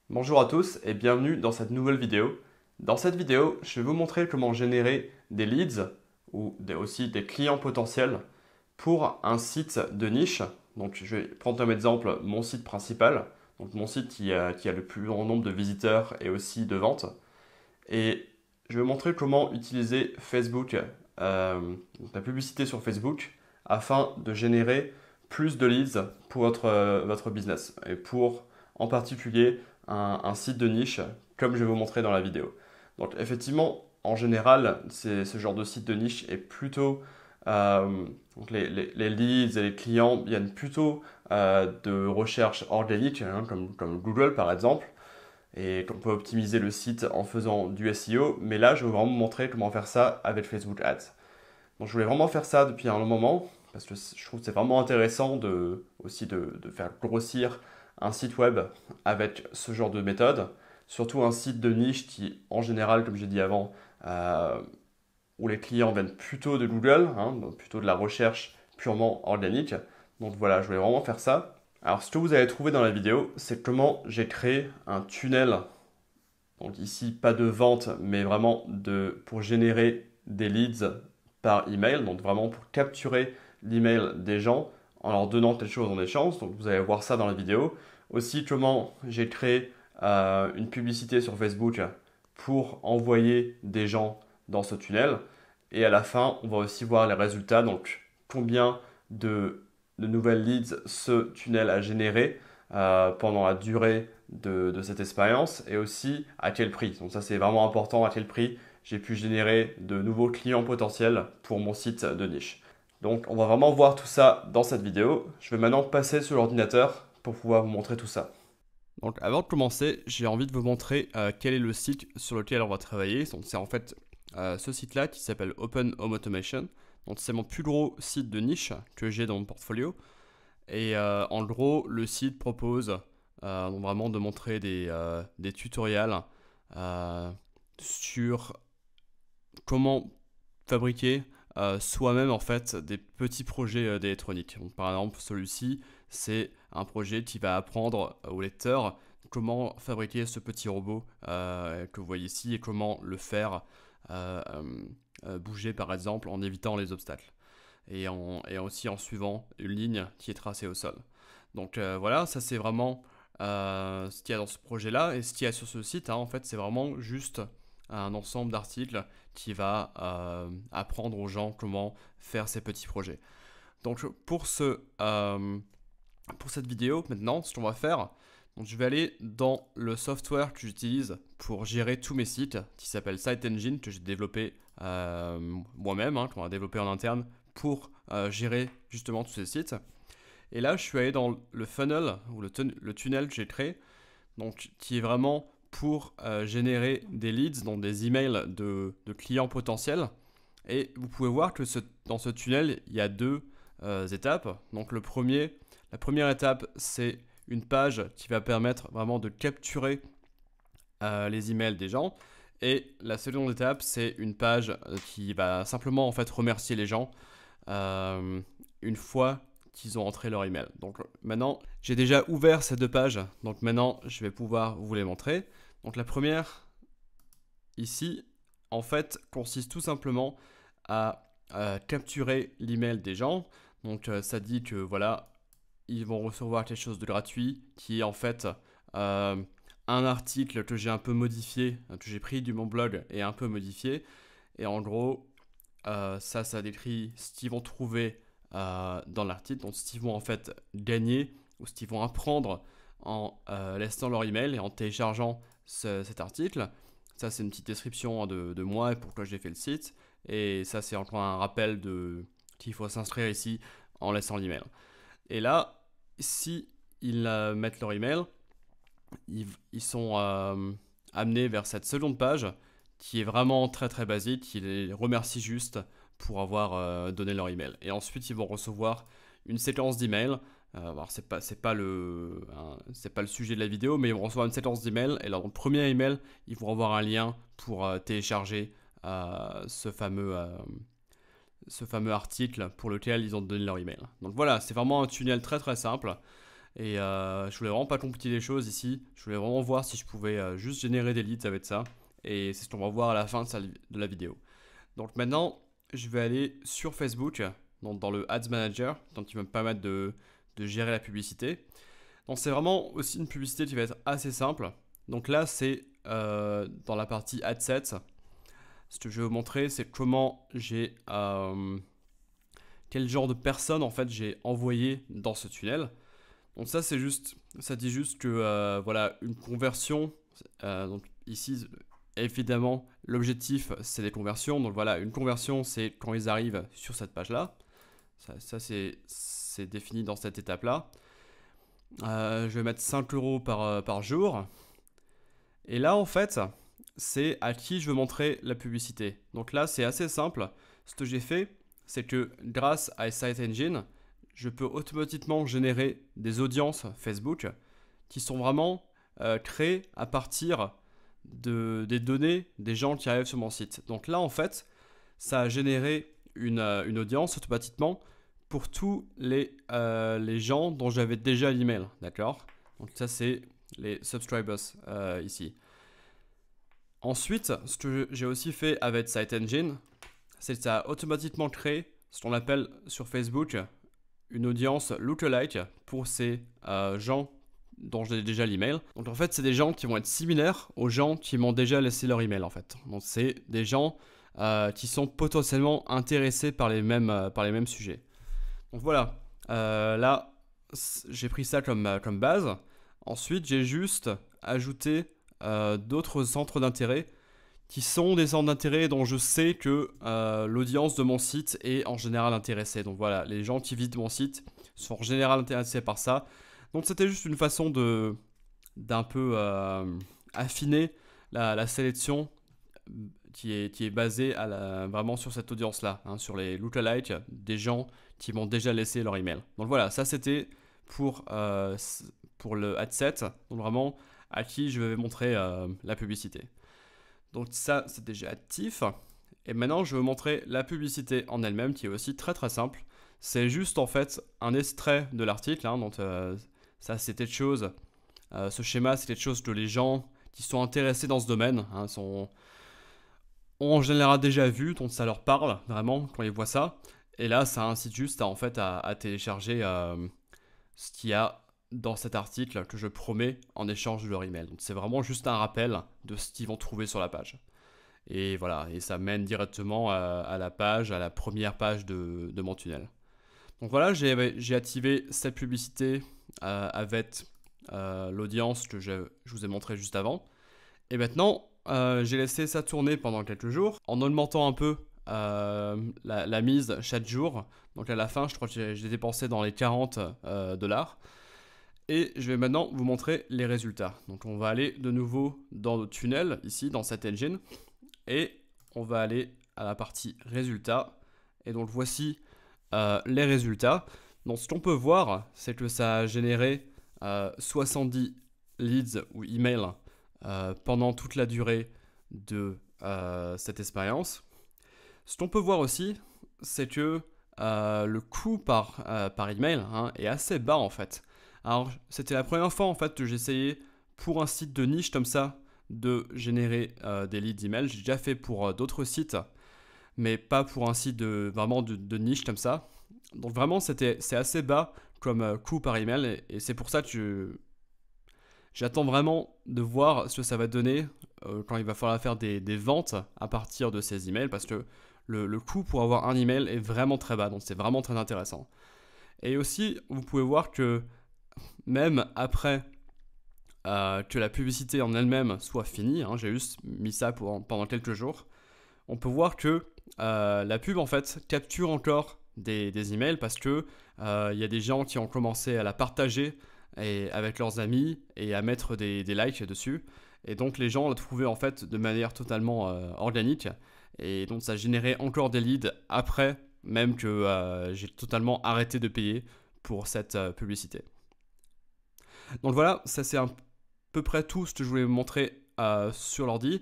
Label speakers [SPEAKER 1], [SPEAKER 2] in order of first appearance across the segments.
[SPEAKER 1] Bonjour à tous et bienvenue dans cette nouvelle vidéo. Dans cette vidéo, je vais vous montrer comment générer des leads ou aussi des clients potentiels pour un site de niche. Donc je vais prendre comme exemple mon site principal, donc mon site qui a le plus grand nombre de visiteurs et aussi de ventes. Et je vais vous montrer comment utiliser Facebook, donc la publicité sur Facebook, afin de générer plus de leads pour votre business et pour en particulier un site de niche comme je vais vous montrer dans la vidéo. Donc effectivement, en général, ce genre de site de niche est plutôt... donc les leads et les clients viennent plutôt de recherche organique, hein, comme Google par exemple, et qu'on peut optimiser le site en faisant du SEO. Mais là, je vais vraiment vous montrer comment faire ça avec Facebook Ads. Donc je voulais vraiment faire ça depuis un long moment, parce que je trouve que c'est vraiment intéressant de faire grossir un site web avec ce genre de méthode. Surtout un site de niche qui, en général, comme j'ai dit avant, euh, où les clients viennent plutôt de Google, hein, donc plutôt de la recherche purement organique. Donc voilà, je voulais vraiment faire ça. Alors ce que vous allez trouver dans la vidéo, c'est comment j'ai créé un tunnel. Donc ici, pas de vente, mais vraiment pour générer des leads par email, donc vraiment pour capturer l'email des gens en leur donnant quelque chose en échange. Donc vous allez voir ça dans la vidéo. Aussi comment j'ai créé une publicité sur Facebook pour envoyer des gens dans ce tunnel. Et à la fin, on va aussi voir les résultats, donc combien de nouvelles leads ce tunnel a généré pendant la durée de cette expérience et aussi à quel prix. Donc ça c'est vraiment important, à quel prix j'ai pu générer de nouveaux clients potentiels pour mon site de niche. Donc on va vraiment voir tout ça dans cette vidéo. Je vais maintenant passer sur l'ordinateur pour pouvoir vous montrer tout ça. Donc avant de commencer, j'ai envie de vous montrer quel est le site sur lequel on va travailler. Donc c'est en fait ce site-là qui s'appelle Open Home Automation. Donc c'est mon plus gros site de niche que j'ai dans mon portfolio. Et en gros, le site propose donc vraiment de montrer des tutoriels euh, sur comment fabriquer soi-même en fait des petits projets d'électronique. Donc, par exemple, celui-ci, c'est un projet qui va apprendre au lecteur comment fabriquer ce petit robot que vous voyez ici et comment le faire euh, bouger par exemple en évitant les obstacles et aussi en suivant une ligne qui est tracée au sol. Donc voilà, ça c'est vraiment ce qu'il y a dans ce projet-là. Et ce qu'il y a sur ce site, hein, en fait, c'est vraiment juste un ensemble d'articles qui va apprendre aux gens comment faire ces petits projets. Donc pour cette vidéo, maintenant, ce qu'on va faire, donc je vais aller dans le software que j'utilise pour gérer tous mes sites, qui s'appelle Site Engine, que j'ai développé moi-même, hein, qu'on a développé en interne pour gérer justement tous ces sites. Et là, je suis allé dans le funnel, ou le tunnel que j'ai créé, donc, qui est vraiment pour générer des leads, donc des emails de clients potentiels. Et vous pouvez voir que dans ce tunnel, il y a deux étapes. Donc la première étape, c'est une page qui va permettre vraiment de capturer les emails des gens. Et la seconde étape, c'est une page qui va simplement en fait remercier les gens une fois qu'ils ont entré leur email. Donc maintenant, j'ai déjà ouvert ces deux pages. Donc maintenant, je vais pouvoir vous les montrer. Donc la première, ici, en fait, consiste tout simplement à capturer l'email des gens. Donc ça dit que voilà, ils vont recevoir quelque chose de gratuit qui est en fait un article que j'ai un peu modifié, que j'ai pris de mon blog et un peu modifié. Et en gros, ça décrit ce qu'ils vont trouver dans l'article, donc ce qu'ils vont en fait gagner ou ce qu'ils vont apprendre en laissant leur email et en téléchargeant cet article. Ça, c'est une petite description de moi et pourquoi j'ai fait le site. Et ça, c'est encore un rappel qu'il faut s'inscrire ici en laissant l'email. Et là, si ils mettent leur email, ils sont amenés vers cette seconde page qui est vraiment très très basique, qui les remercie juste pour avoir donné leur email. Et ensuite, ils vont recevoir une séquence d'emails. Alors, c'est pas le sujet de la vidéo, mais ils vont recevoir une séquence d'emails. Et dans le premier email, ils vont avoir un lien pour télécharger ce fameux article pour lequel ils ont donné leur email. Donc voilà, c'est vraiment un tunnel très très simple. Et je voulais vraiment pas compliquer les choses ici. Je voulais vraiment voir si je pouvais juste générer des leads avec ça. Et c'est ce qu'on va voir à la fin de la vidéo. Donc maintenant, je vais aller sur Facebook, donc dans le Ads Manager, donc qui va me permettre de gérer la publicité. Donc c'est vraiment aussi une publicité qui va être assez simple. Donc là, c'est dans la partie Adsets. Ce que je vais vous montrer, c'est comment j'ai quel genre de personnes en fait j'ai envoyé dans ce tunnel. Donc ça c'est juste, ça dit juste que voilà une conversion. Donc ici évidemment l'objectif c'est les conversions. Donc voilà une conversion c'est quand ils arrivent sur cette page là. Ça c'est défini dans cette étape là. Je vais mettre 5 € par jour. Et là en fait c'est à qui je veux montrer la publicité. Donc là c'est assez simple. Ce que j'ai fait c'est que grâce à Site Engine, je peux automatiquement générer des audiences Facebook qui sont vraiment créées à partir des données des gens qui arrivent sur mon site. Donc là, en fait, ça a généré une audience automatiquement pour tous les gens dont j'avais déjà l'email. D'accord? Donc ça, c'est les subscribers ici. Ensuite, ce que j'ai aussi fait avec Site Engine, c'est que ça a automatiquement créé ce qu'on appelle sur Facebook une audience lookalike pour ces gens dont j'ai déjà l'email. Donc en fait, c'est des gens qui vont être similaires aux gens qui m'ont déjà laissé leur email en fait. Donc c'est des gens qui sont potentiellement intéressés par les mêmes sujets. Donc voilà, là j'ai pris ça comme base. Ensuite, j'ai juste ajouté d'autres centres d'intérêt qui sont des centres d'intérêt dont je sais que l'audience de mon site est en général intéressée. Donc voilà, les gens qui visitent mon site sont en général intéressés par ça. Donc c'était juste une façon d'un peu affiner la sélection qui est basée vraiment sur cette audience-là, hein, sur les lookalikes des gens qui m'ont déjà laissé leur email. Donc voilà, ça c'était pour le adset, donc vraiment à qui je vais montrer la publicité. Donc ça, c'est déjà actif. Et maintenant, je vais vous montrer la publicité en elle-même qui est aussi très très simple. C'est juste en fait un extrait de l'article. Hein, donc ça, c'est quelque chose. Ce schéma, c'est quelque chose que les gens qui sont intéressés dans ce domaine ont en général déjà vu. Donc ça leur parle vraiment quand ils voient ça. Et là, ça incite juste à télécharger ce qu'il y a dans cet article que je promets en échange de leur email. Donc c'est vraiment juste un rappel de ce qu'ils vont trouver sur la page. Et voilà, et ça mène directement à la page, à la première page de mon tunnel. Donc voilà, j'ai activé cette publicité avec l'audience que je vous ai montré juste avant. Et maintenant, j'ai laissé ça tourner pendant quelques jours en augmentant un peu la mise chaque jour. Donc à la fin, je crois que j'ai dépensé dans les 40 $. Et je vais maintenant vous montrer les résultats. Donc on va aller de nouveau dans le tunnel, ici, dans cette engine. Et on va aller à la partie résultats. Et donc voici les résultats. Donc ce qu'on peut voir, c'est que ça a généré 70 leads ou emails pendant toute la durée de cette expérience. Ce qu'on peut voir aussi, c'est que le coût par email est assez bas en fait. Alors, c'était la première fois en fait que j'essayais pour un site de niche comme ça de générer des leads email. J'ai déjà fait pour d'autres sites, mais pas pour un site vraiment de niche comme ça. Donc vraiment, c'est assez bas comme coût par email et c'est pour ça que j'attends vraiment de voir ce que ça va donner quand il va falloir faire des ventes à partir de ces emails parce que le coût pour avoir un email est vraiment très bas, donc c'est vraiment très intéressant. Et aussi, vous pouvez voir que même après que la publicité en elle-même soit finie, hein, j'ai juste mis ça pendant quelques jours, on peut voir que la pub en fait capture encore des emails parce que y a des gens qui ont commencé à la partager avec leurs amis et à mettre des likes dessus. Et donc les gens la trouvaient en fait de manière totalement organique. Et donc ça générait encore des leads après même que j'ai totalement arrêté de payer pour cette publicité. Donc voilà, ça c'est à peu près tout ce que je voulais vous montrer sur l'ordi.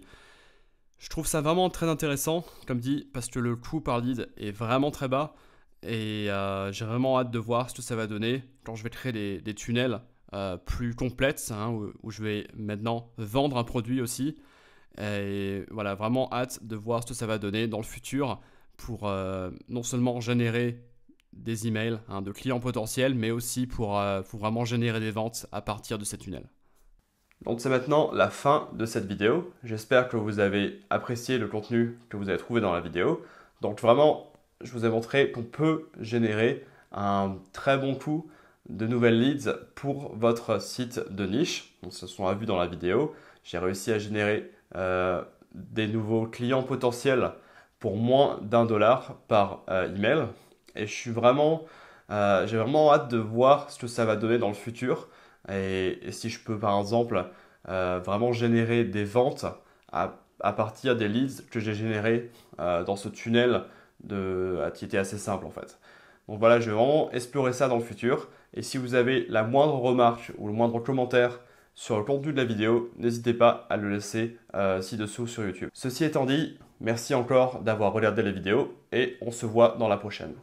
[SPEAKER 1] Je trouve ça vraiment très intéressant, comme dit, parce que le coût par lead est vraiment très bas. Et j'ai vraiment hâte de voir ce que ça va donner quand je vais créer des tunnels plus complexes, hein, où je vais maintenant vendre un produit aussi. Et voilà, vraiment hâte de voir ce que ça va donner dans le futur pour non seulement générer des emails, hein, de clients potentiels, mais aussi pour vraiment générer des ventes à partir de ces tunnels. Donc c'est maintenant la fin de cette vidéo. J'espère que vous avez apprécié le contenu que vous avez trouvé dans la vidéo. Donc vraiment, je vous ai montré qu'on peut générer un très bon coup de nouvelles leads pour votre site de niche. Donc ce sont à vu dans la vidéo. J'ai réussi à générer des nouveaux clients potentiels pour moins d'1$ par email. Et j'ai vraiment hâte de voir ce que ça va donner dans le futur. Et si je peux par exemple vraiment générer des ventes à partir des leads que j'ai générés dans ce tunnel qui était assez simple en fait. Donc voilà, je vais vraiment explorer ça dans le futur. Et si vous avez la moindre remarque ou le moindre commentaire sur le contenu de la vidéo, n'hésitez pas à le laisser ci-dessous sur YouTube. Ceci étant dit, merci encore d'avoir regardé la vidéo et on se voit dans la prochaine.